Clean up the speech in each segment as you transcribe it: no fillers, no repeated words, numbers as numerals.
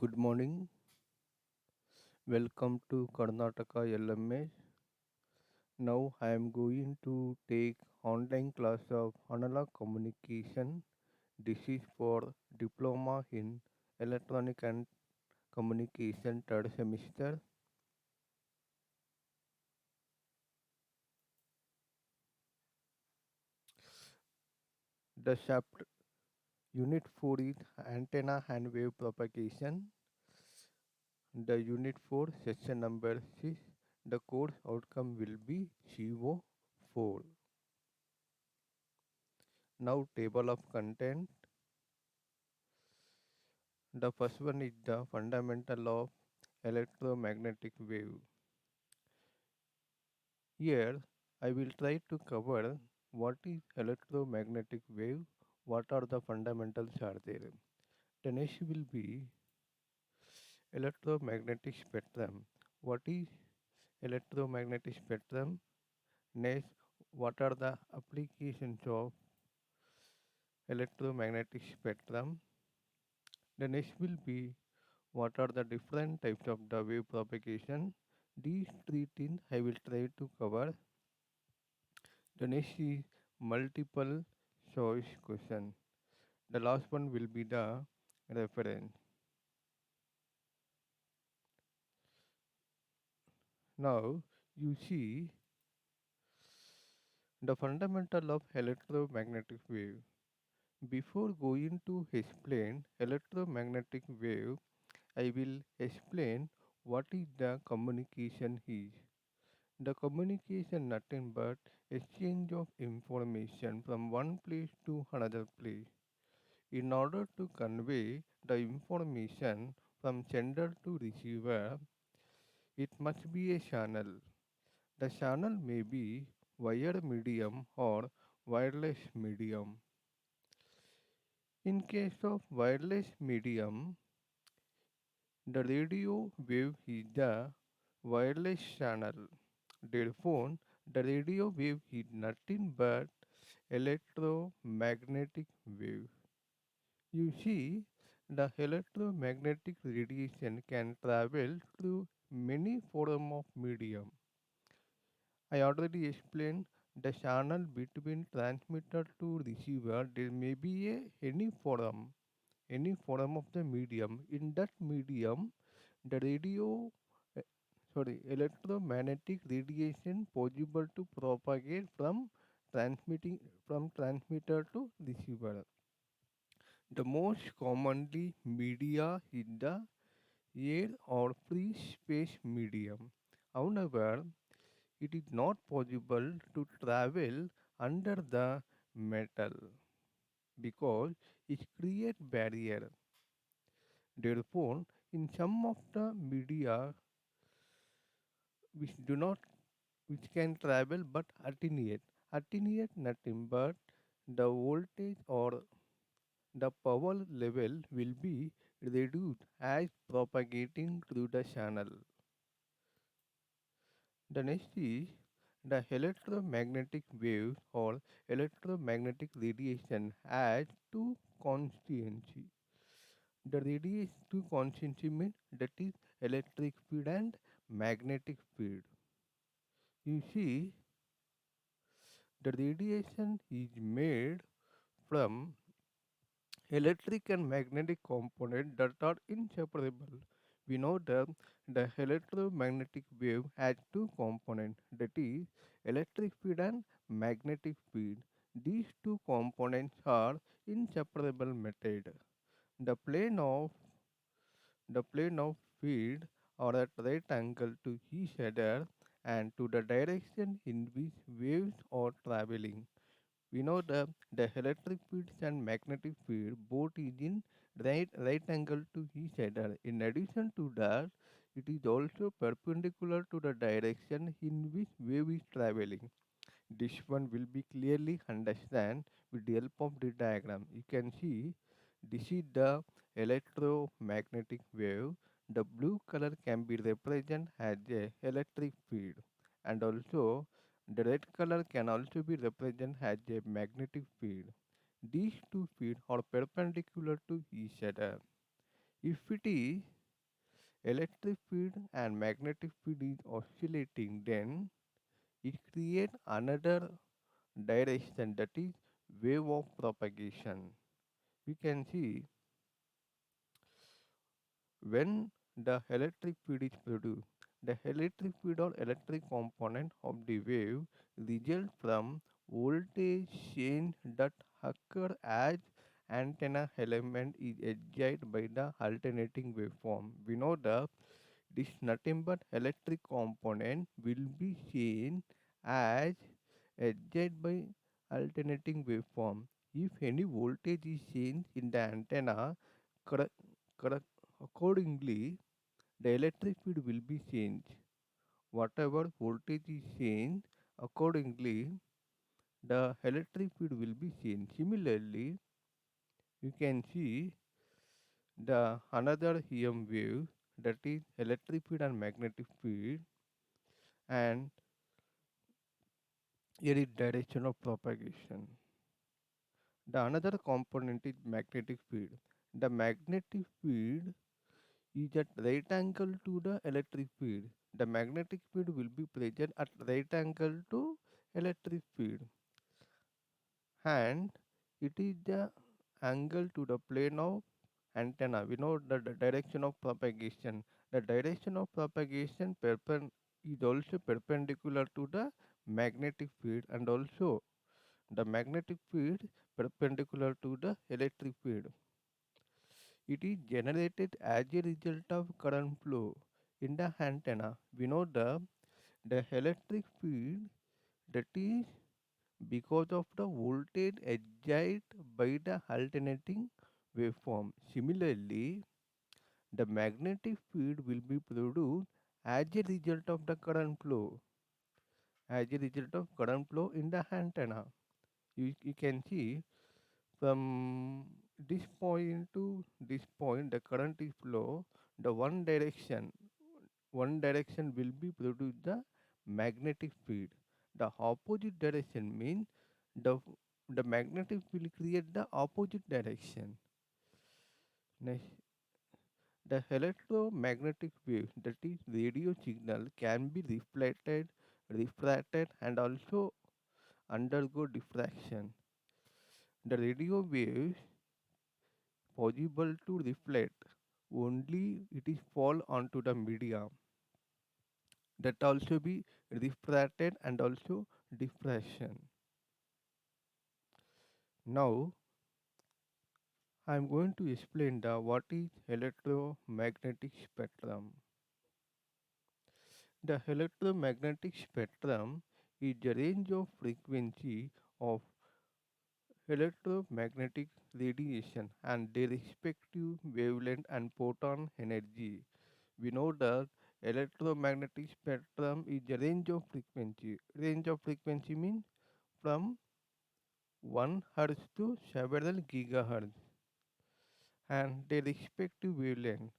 Good morning. Welcome to Karnataka LMS. Now I am going to take online class of analog communication. This is for diploma in electronic and communication third semester. The chapter unit 4 is antenna and wave propagation. The unit 4 section number 6. The course outcome will be CO4. Now table of content. The first one is the fundamental of electromagnetic wave. Here I will try to cover what is electromagnetic wave, what are the fundamentals are there. The next will be electromagnetic spectrum. What is electromagnetic spectrum? Next, what are the applications of electromagnetic spectrum? The next will be what are the different types of the wave propagation. These three things I will try to cover. The next is multiple choice question. The last one will be the reference. Now you see the fundamental of electromagnetic wave. Before going to explain electromagnetic wave, I will explain what is the communication is. The communication nothing but exchange of information from one place to another place. In order to convey the information from sender to receiver, it must be a channel. The channel may be wired medium or wireless medium. In case of wireless medium, the radio wave is the wireless channel. Therefore, the radio wave is nothing but electromagnetic wave. You see, the electromagnetic radiation can travel through many form of medium. I already explained the channel between transmitter to receiver. There may be any form of the medium. In that medium, the uh, electromagnetic radiation possible to propagate transmitting from transmitter to receiver. The most commonly media is the air or free space medium. However, it is not possible to travel under the metal because it creates barrier. Therefore, in some of the media which do not which can travel but attenuate nothing but the voltage or the power level will be reduced as propagating through the channel. The next is the electromagnetic waves or electromagnetic radiation has two constituency. The radiation two constituency means that is electric field and magnetic field. You see, the radiation is made from electric and magnetic components that are inseparable. We know that the electromagnetic wave has two components, that is electric field and magnetic field. These two components are inseparable method. The plane of the plane of field are at right angle to each other and to the direction in which waves are traveling. We know the electric fields and magnetic field both is in right angle to each other. In addition to that, it is also perpendicular to the direction in which wave is traveling. This one will be clearly understand with the help of the diagram. You can see this is the electromagnetic wave. The blue color can be represented as a electric field, and also the red color can also be represented as a magnetic field. These two fields are perpendicular to each other. If it is electric field and magnetic field is oscillating, then it creates another direction, that is wave of propagation. We can see when the electric field is produced, the electric field or electric component of the wave result from voltage change that occur as antenna element is excited by the alternating waveform. We know that this nothing but electric component will be seen as excited by alternating waveform. If any voltage is changed in the antenna, corre- corre- accordingly the electric field will be changed. Whatever voltage is changed, accordingly the electric field will be changed. Similarly, you can see the another EM wave, that is electric field and magnetic field, and here is direction of propagation. The another component is magnetic field. The magnetic field is at right angle to the electric field. The magnetic field will be present at right angle to electric field, and it is the angle to the plane of antenna. We know the direction of propagation. The direction of propagation is also perpendicular to the magnetic field, and also the magnetic field perpendicular to the electric field. It is generated as a result of current flow in the antenna. We know the electric field, that is because of the voltage excited by the alternating waveform. Similarly, the magnetic field will be produced as a result of the current flow, in the antenna. You can see from this point to this point the current is flow, the one direction will be produce the magnetic field. The opposite direction means the the magnetic will create the opposite direction. Next, the electromagnetic wave, that is radio signal, can be refracted and also undergo diffraction. The radio waves possible to reflect only it is fall onto the media, that also be refracted and also diffraction. Now I am going to explain the what is electromagnetic spectrum. The electromagnetic spectrum is the range of frequency of electromagnetic radiation and their respective wavelength and photon energy. We know that electromagnetic spectrum is the range of frequency. Range of frequency means from 1 Hz to several gigahertz and their respective wavelength.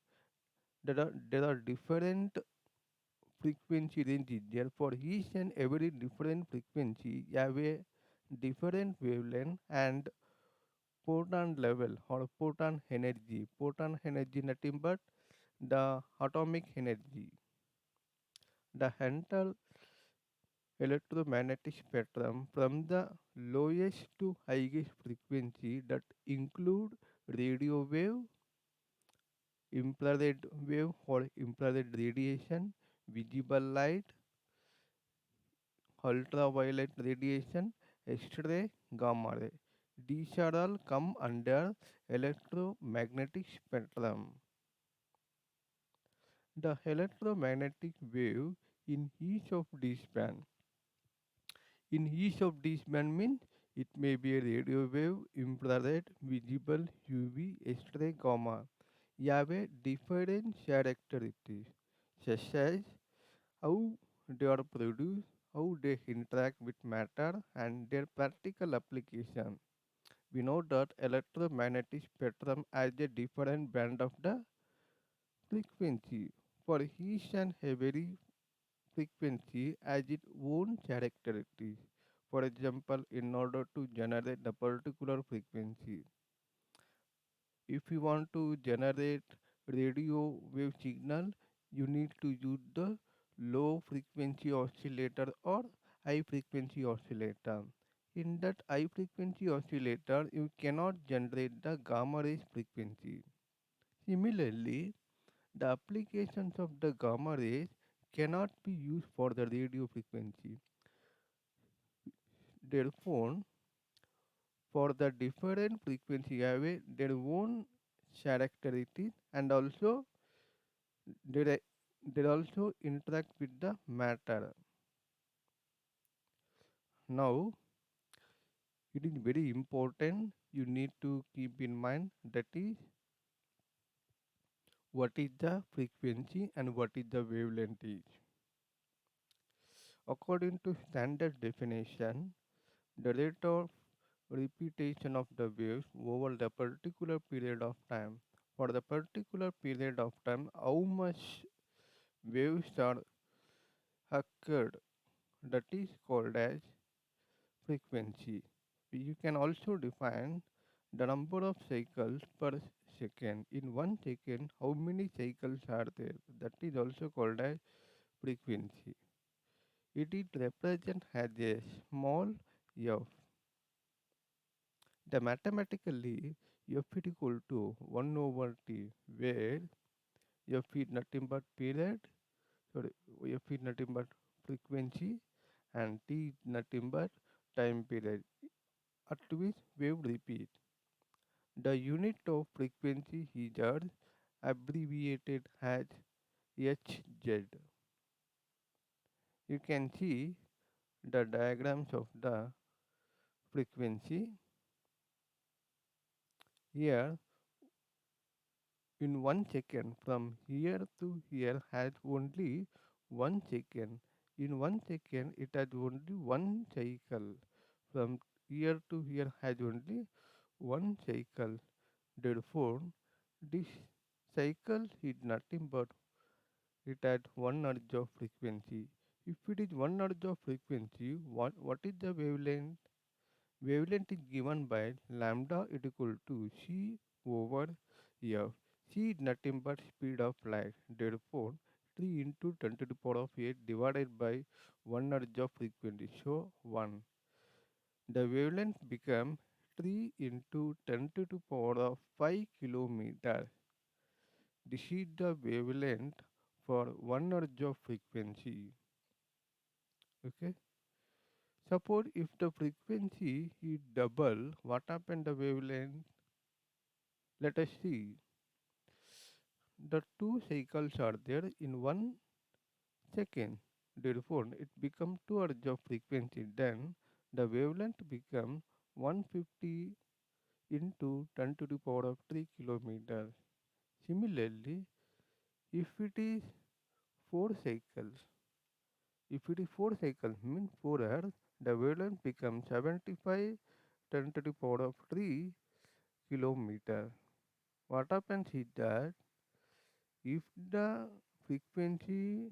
There are different frequency ranges. Therefore, each and every different frequency have a different wavelength and photon level or photon energy. Photon energy nothing but the atomic energy. The entire electromagnetic spectrum from the lowest to highest frequency that include radio wave, infrared wave or infrared radiation, visible light, ultraviolet radiation, X-ray, gamma ray. These are all come under electromagnetic spectrum. The electromagnetic wave in each of these band. In each of these band means it may be a radio wave, infrared, visible, UV, X-ray, gamma. Have a different characteristics such as how they are produced, how they interact with matter, and their practical application. We know that electromagnetic spectrum has a different band of the frequency. For each and every frequency has its own characteristics. For example, in order to generate the particular frequency, if you want to generate radio wave signal, you need to use the low frequency oscillator or high frequency oscillator. In that high frequency oscillator, you cannot generate the gamma rays frequency. Similarly, the applications of the gamma rays cannot be used for the radio frequency. Therefore, for the different frequency have their own characteristics and also they, they also interact with the matter. Now, it is very important you need to keep in mind that is what is the frequency and what is the wavelength is. According to standard definition, the rate of repetition of the waves over the particular period of time. For the particular period of time, how much waves are occurred, that is called as frequency. You can also define the number of cycles per second. In 1 second, how many cycles are there? That is also called as frequency. It is represented as a small f. The mathematically f is equal to 1 over t, where f is nothing but period, sorry, f is nothing but frequency, and t is nothing but time period at which wave repeat. The unit of frequency is Hertz, abbreviated as Hz. You can see the diagrams of the frequency here. In 1 second from here to here has only 1 second. In 1 second it has only one cycle. From here to here has only one cycle. Therefore, this cycle is nothing but it has one hertz of frequency. If it is one hertz of frequency, what is the wavelength? Wavelength is given by lambda is equal to c over f. C is nothing but speed of light. Therefore, 3 into 10 to the power of 8 divided by 1 hertz of frequency. So 1. The wavelength become 3 into 10 to the power of 5 kilometer. This is the wavelength for 1 hertz of frequency. Okay. Suppose if the frequency is double, what happened the wavelength? Let us see. The two cycles are there in 1 second. Therefore, it becomes 2 hertz of frequency. Then the wavelength becomes 150 into 10 to the power of 3 kilometers. Similarly, if it is 4 cycles, if it is 4 cycles means 4 hertz, the wavelength becomes 75 10 to the power of 3 kilometer. What happens is that if the frequency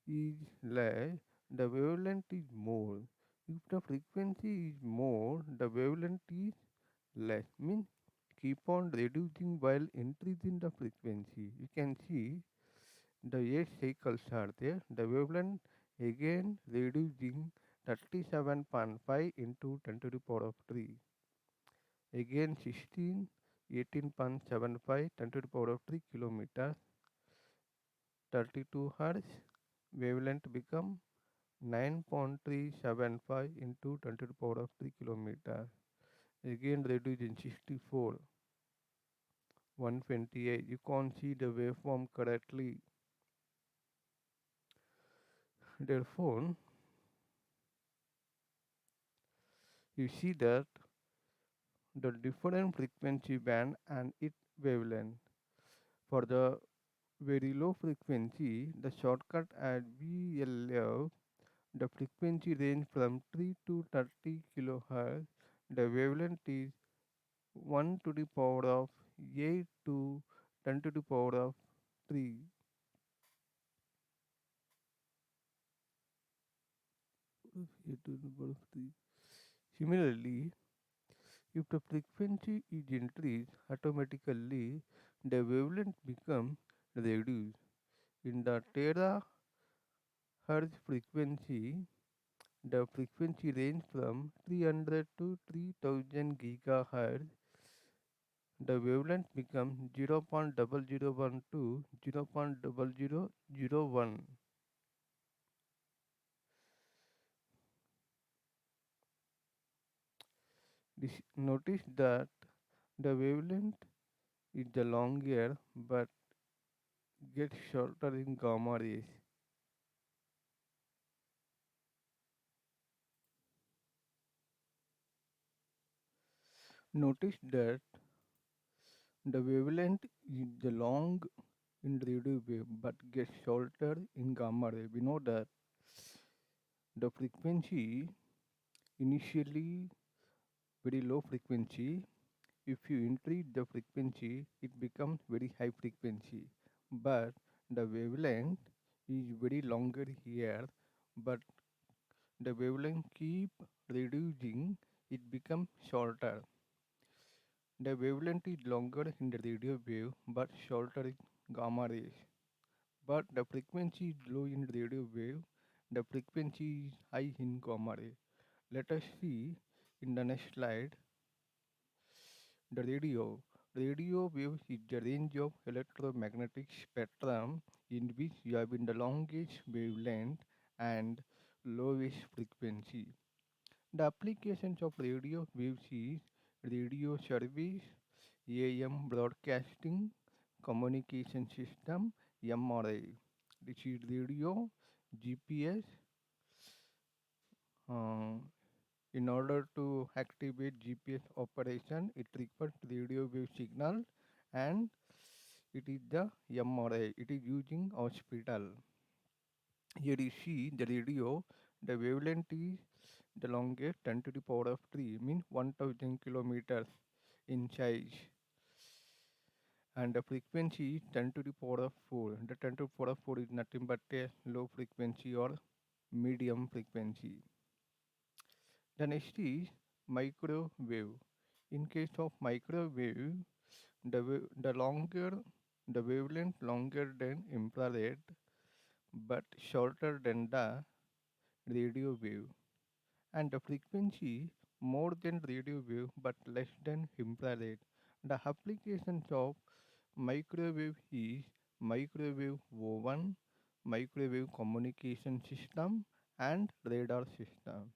is less, the wavelength is more. If the frequency is more, the wavelength is less. Means keep on reducing while increasing the frequency. You can see the 8 cycles are there. The wavelength again reducing 37.5 into 10 to the power of 3. Again 16, 18.75 10 to the power of 3 kilometers. 32 hertz. Wavelength become 9.375 into 10 to the power of 3 kilometers. Again reduced in 64, 128. You can't see the waveform correctly. Therefore, you see that the different frequency band and its wavelength. For the very low frequency, the shortcut at VLF, the frequency range from 3 to 30 kHz. The wavelength is 1 to the power of 8 to 10 to the power of 3. 8 to the power of 3. Similarly, If the frequency is increased, automatically the wavelength becomes reduced. In the terahertz frequency, the frequency range from 300 to 3000 gigahertz. The wavelength becomes 0.0012 to 0.0001. Notice that the wavelength is the longer but gets shorter in gamma rays. Notice that the wavelength is the long in radio wave but gets shorter in gamma ray. We know that the frequency initially very low frequency. If you increase the frequency, it becomes very high frequency. But the wavelength is very longer here, but the wavelength keep reducing, it becomes shorter. The wavelength is longer in the radio wave but shorter in gamma rays. But the frequency is low in radio wave, the frequency is high in gamma ray. Let us see in the next slide. The radio waves is the range of electromagnetic spectrum in which you have in the longest wavelength and lowest frequency. The applications of radio waves is radio service, AM broadcasting, communication system, MRI. This is radio, GPS. Uh, in order to activate GPS operation, it requires radio wave signal and it is the MRI. It is using hospital. Here you see the radio, the wavelength is the longest 10 to the power of 3, means 1000 kilometers in size. And the frequency is 10 to the power of 4. The 10 to the power of 4 is nothing but a low frequency or medium frequency. The next is microwave. In case of microwave, the longer the wavelength longer than infrared but shorter than the radio wave, and the frequency more than radio wave but less than infrared. The applications of microwave is microwave oven, microwave communication system, and radar system.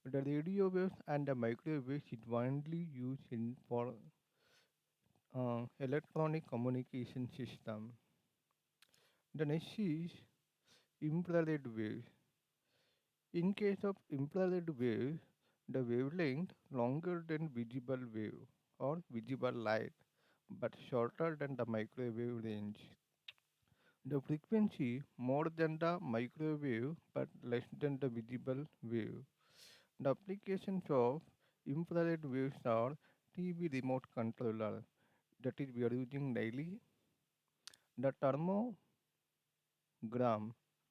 The radio waves and the microwave waves is widely used in for electronic communication system. The next is infrared waves. In case of infrared waves, the wavelength longer than visible wave or visible light, but shorter than the microwave range. The frequency more than the microwave but less than the visible wave. The applications of infrared waves are TV remote controller, that is we are using daily. The thermogram,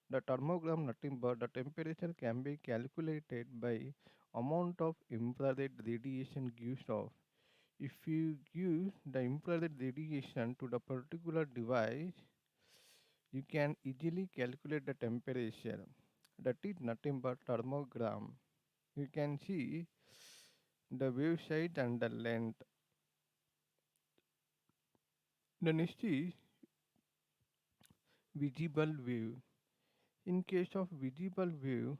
the thermogram nothing but the temperature can be calculated by amount of infrared radiation gives off. If you give the infrared radiation to the particular device, you can easily calculate the temperature. That is nothing but thermogram. You can see the wave size and the length. The next is visible wave. In case of visible wave,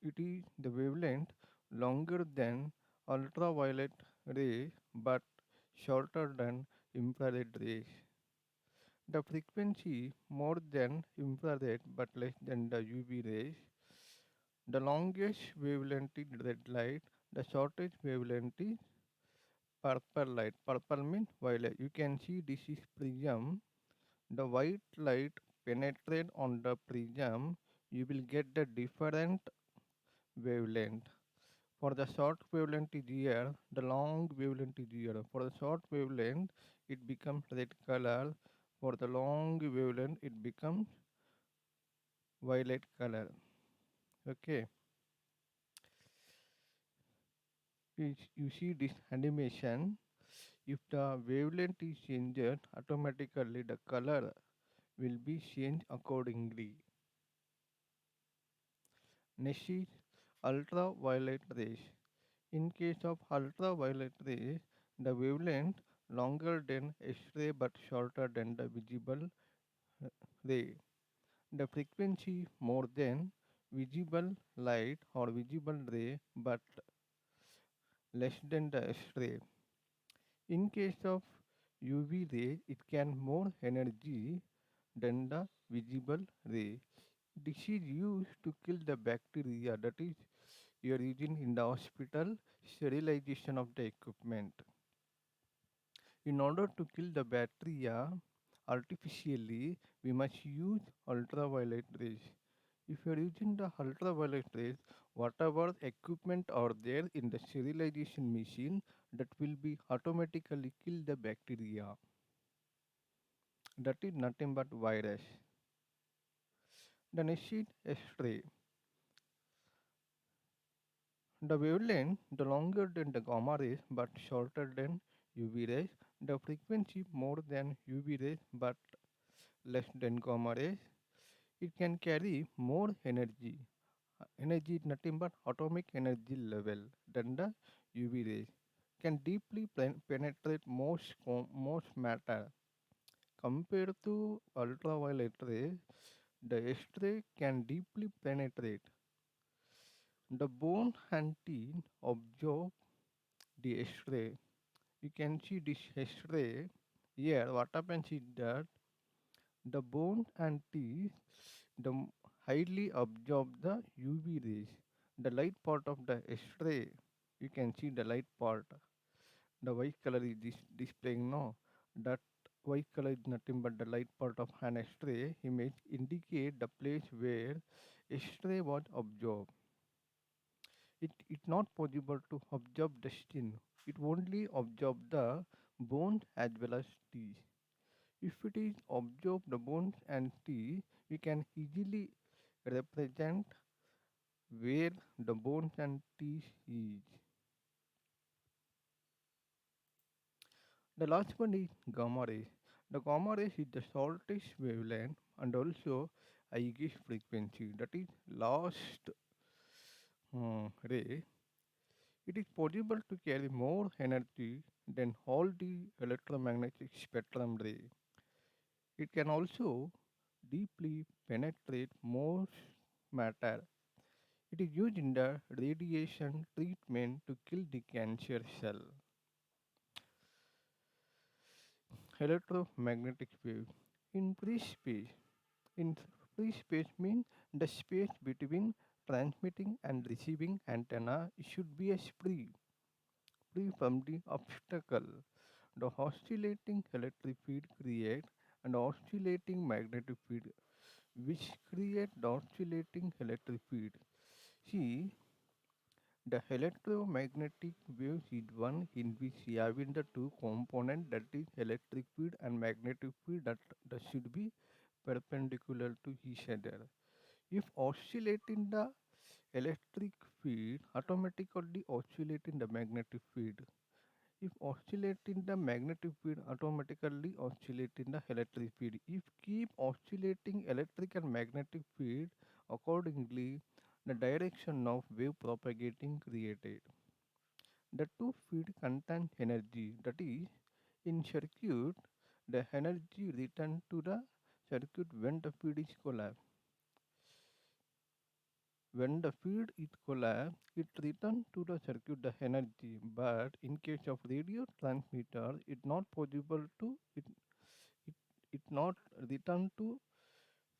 it is the wavelength longer than ultraviolet rays but shorter than infrared rays. The frequency more than infrared but less than the UV rays. The longest wavelength is red light. The shortest wavelength is purple light. Purple means violet. You can see this is prism. The white light penetrate on the prism. You will get the different wavelength. For the short wavelength is here, the long wavelength is here. For the short wavelength, it becomes red color. For the long wavelength, it becomes violet color. Okay. You see this animation. If the wavelength is changed, automatically the color will be changed accordingly. Next is ultraviolet rays. In case of ultraviolet rays, the wavelength longer than X-ray but shorter than the visible ray. The frequency more than visible light or visible ray but less than the X-ray. In case of UV ray, it can more energy than the visible ray. This is used to kill the bacteria that is you are using in the hospital sterilization of the equipment. In order to kill the bacteria artificially, we must use ultraviolet rays. If you are using the ultraviolet rays, whatever equipment are there in the sterilization machine, that will be automatically kill the bacteria. That is nothing but virus. The next is X-ray. The wavelength, the longer than the gamma rays but shorter than UV rays. The frequency more than UV rays but less than gamma rays. It can carry more energy. Energy is nothing but atomic energy level than the UV rays. Can deeply penetrate most matter. Compared to ultraviolet rays, the X-ray can deeply penetrate. The bone and teeth absorb the X-ray. You can see this X-ray here. What happens is that the bone and teeth the highly absorb the UV rays. The light part of the X-ray, you can see the light part. The white color is displaying now. That white color is nothing but the light part of an X-ray image indicate the place where X-ray was absorbed. It's not possible to observe the skin. It only observe the bones as well as teeth. If it is observe the bones and teeth, we can easily represent where the bones and teeth is. The last one is gamma rays. The gamma rays is the shortest wavelength and also highest frequency. That is last ray. It is possible to carry more energy than all the electromagnetic spectrum ray. It can also deeply penetrate most matter. It is used in the radiation treatment to kill the cancer cell. Electromagnetic wave in free space. In free space means the space between transmitting and receiving antenna should be as free from the obstacle. The oscillating electric field create an oscillating magnetic field which create the oscillating electric field. See, the electromagnetic waves is one in which having the two components that is electric field and magnetic field that should be perpendicular to each other. If oscillating the electric field, automatically oscillating the magnetic field. If oscillating the magnetic field, automatically oscillating the electric field. If keep oscillating electric and magnetic field, accordingly, the direction of wave propagating created. The two field contain energy. That is, in circuit, the energy returned to the circuit when the field is collapsed. When the field is collapsed, it returns to the circuit the energy. But in case of radio transmitter, it not possible to it, it not return to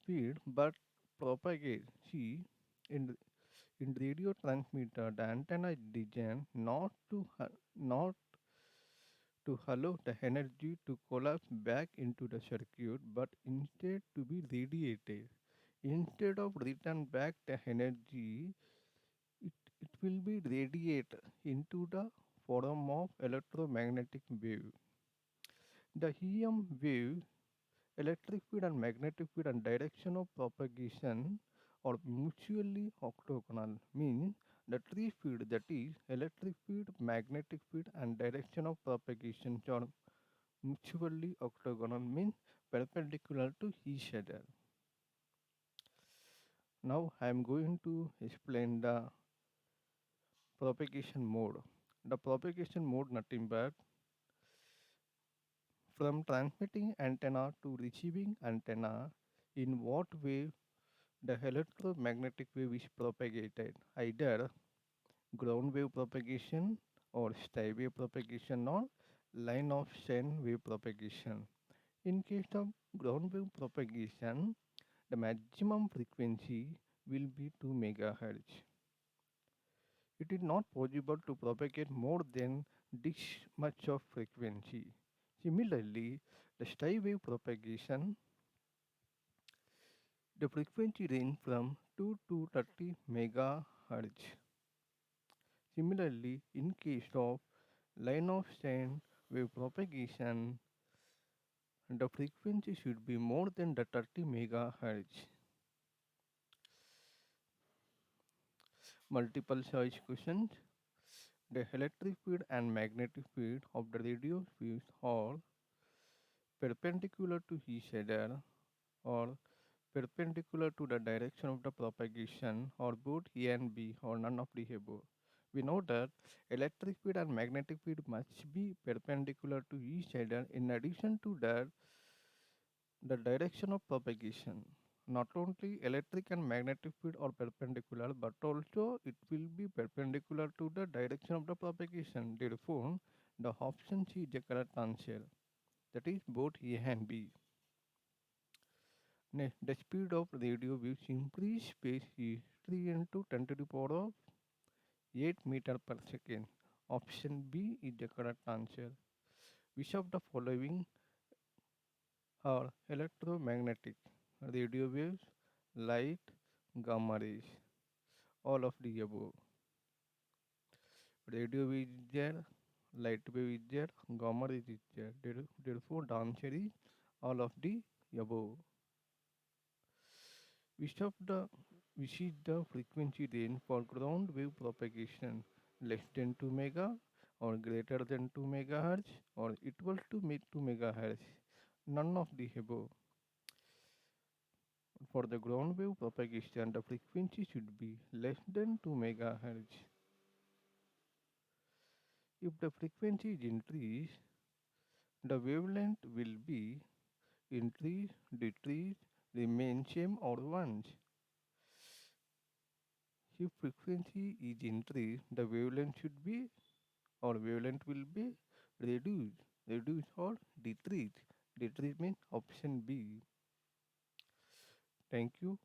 field but propagate. See, in in radio transmitter, the antenna is designed not to allow the energy to collapse back into the circuit, but instead to be radiated. Instead of return back the energy, it, it will be radiated into the form of electromagnetic wave. The EM wave, electric field and magnetic field and direction of propagation are mutually orthogonal, means The three field, that is electric field, magnetic field and direction of propagation, are mutually orthogonal, means perpendicular to each other. Now I am going to explain the propagation mode. The propagation mode nothing but from transmitting antenna to receiving antenna, in what way the electromagnetic wave is propagated, either ground wave propagation or sky wave propagation or line of sight wave propagation. In case of ground wave propagation, the maximum frequency will be 2 MHz. It is not possible to propagate more than this much of frequency. Similarly, the sky wave propagation, the frequency range from 2 to 30 MHz. Similarly, in case of line of sight wave propagation, the frequency should be more than the 30 MHz. Multiple choice questions. The electric field and magnetic field of the radio waves are perpendicular to each other or perpendicular to the direction of the propagation, or both A and B, or none of the above. We know that electric field and magnetic field must be perpendicular to each other. In addition to that, the direction of propagation. Not only electric and magnetic field are perpendicular, but also it will be perpendicular to the direction of the propagation. Therefore, the option C is the correct answer. That is both A and B. Next, the speed of radio waves in free space is 3 into 10 to the power of 8 meter per second. Option B is the correct answer. Which of the following are electromagnetic? Radio waves, light, gamma rays. All of the above. Radio wave is there, light wave is there, gamma rays is there. Therefore, the answer is all of the above. Which of the which is the frequency range for ground wave propagation? Less than 2 mega or greater than 2 megahertz or equal to 2 megahertz? None of the above. For the ground wave propagation, the frequency should be less than 2 megahertz. If the frequency is increased, the wavelength will be increased, decreased, remain same or once. If frequency is increased, the wavelength should be or wavelength will be reduced or decreased. Decreased means option B. Thank you.